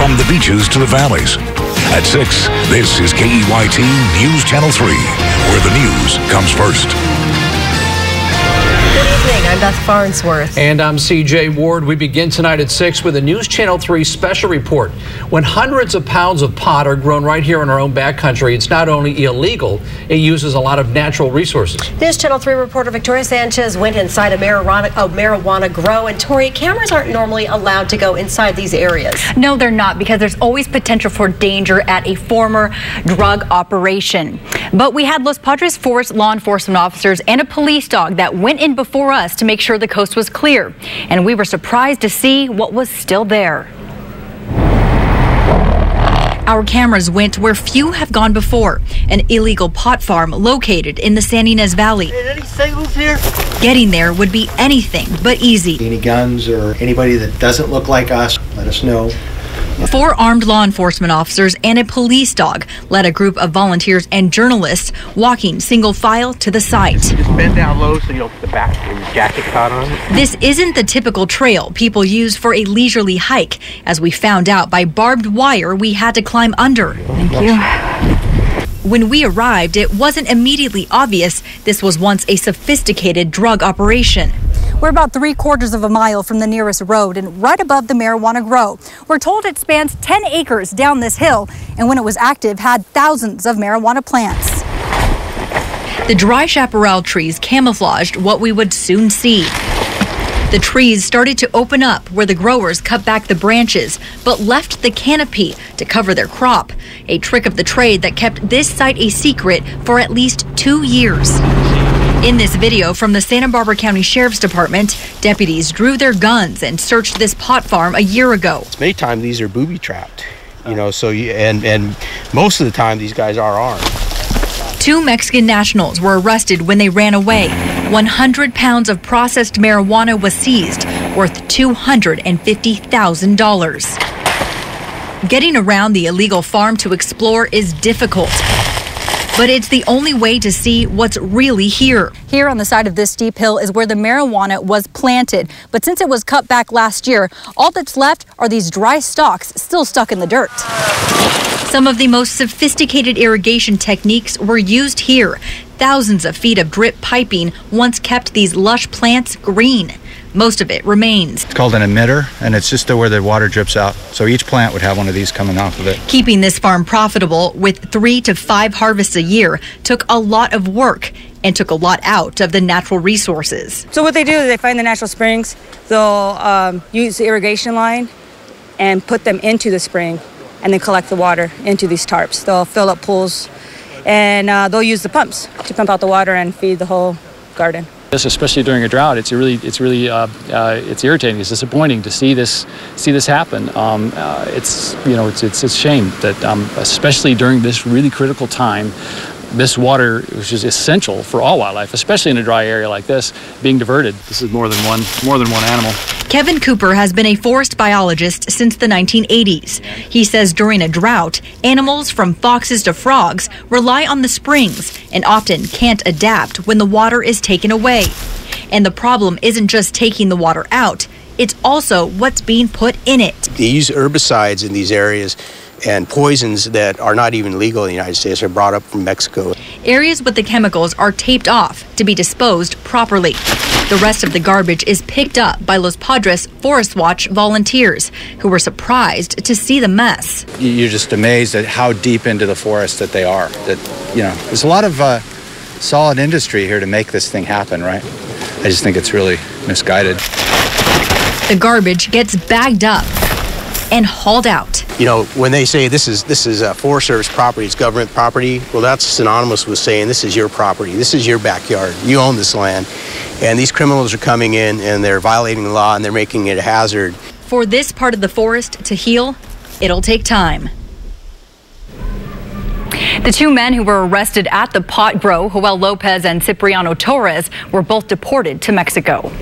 from the beaches to the valleys. At 6, this is KEYT News Channel 3, where the news comes first. Good evening, I'm Beth Farnsworth. And I'm CJ Ward. We begin tonight at 6 with a News Channel 3 special report. When hundreds of pounds of pot are grown right here in our own backcountry, it's not only illegal, it uses a lot of natural resources. News Channel 3 reporter Victoria Sanchez went inside a marijuana grow. And Tori, cameras aren't normally allowed to go inside these areas. No, they're not, because there's always potential for danger at a former drug operation. But we had Los Padres Forest law enforcement officers and a police dog that went in before us to make sure the coast was clear. And we were surprised to see what was still there. Our cameras went where few have gone before, an illegal pot farm located in the Santa Ynez Valley. Any singles here? Getting there would be anything but easy. Any guns or anybody that doesn't look like us, let us know. 4 armed law enforcement officers and a police dog led a group of volunteers and journalists walking single file to the site. Just bend down low so you don't get the back of your jacket caught on it. This isn't the typical trail people use for a leisurely hike, as we found out by barbed wire we had to climb under. Thank you. When we arrived, it wasn't immediately obvious this was once a sophisticated drug operation. We're about 3/4 of a mile from the nearest road and right above the marijuana grow. We're told it spans 10 acres down this hill, and when it was active, had thousands of marijuana plants. The dry chaparral trees camouflaged what we would soon see. The trees started to open up where the growers cut back the branches, but left the canopy to cover their crop, a trick of the trade that kept this site a secret for at least 2 years. In this video from the Santa Barbara County Sheriff's Department, deputies drew their guns and searched this pot farm a year ago. Many times these are booby trapped, and most of the time these guys are armed. 2 Mexican nationals were arrested when they ran away. 100 pounds of processed marijuana was seized, worth $250,000. Getting around the illegal farm to explore is difficult, but it's the only way to see what's really here. Here on the side of this steep hill is where the marijuana was planted. But since it was cut back last year, all that's left are these dry stalks still stuck in the dirt. Some of the most sophisticated irrigation techniques were used here. Thousands of feet of drip piping once kept these lush plants green. Most of it remains. It's called an emitter, and it's just where the water drips out. So each plant would have one of these coming off of it. Keeping this farm profitable with 3 to 5 harvests a year took a lot of work and took a lot out of the natural resources. So what they do is they find the natural springs. They'll use the irrigation line and put them into the spring and then collect the water into these tarps. They'll fill up pools and they'll use the pumps to pump out the water and feed the whole garden. Especially during a drought, it's irritating. It's disappointing to see this happen. It's a shame that especially during this really critical time, this water, which is essential for all wildlife, especially in a dry area like this, being diverted. This is more than one animal. Kevin Cooper has been a forest biologist since the 1980s. He says during a drought, animals from foxes to frogs rely on the springs and often can't adapt when the water is taken away. And the problem isn't just taking the water out, it's also what's being put in it. They use herbicides in these areas, and poisons that are not even legal in the United States are brought up from Mexico. Areas with the chemicals are taped off to be disposed properly. The rest of the garbage is picked up by Los Padres Forest Watch volunteers, who were surprised to see the mess. You're just amazed at how deep into the forest that they are. There's a lot of solid industry here to make this thing happen, right? I just think it's really misguided. The garbage gets bagged up and hauled out. When they say this is Forest Service property, it's government property, well, that's synonymous with saying this is your property, this is your backyard, you own this land. And these criminals are coming in and they're violating the law and they're making it a hazard. For this part of the forest to heal, it'll take time. The 2 men who were arrested at the pot grow, Joel Lopez and Cipriano Torres, were both deported to Mexico.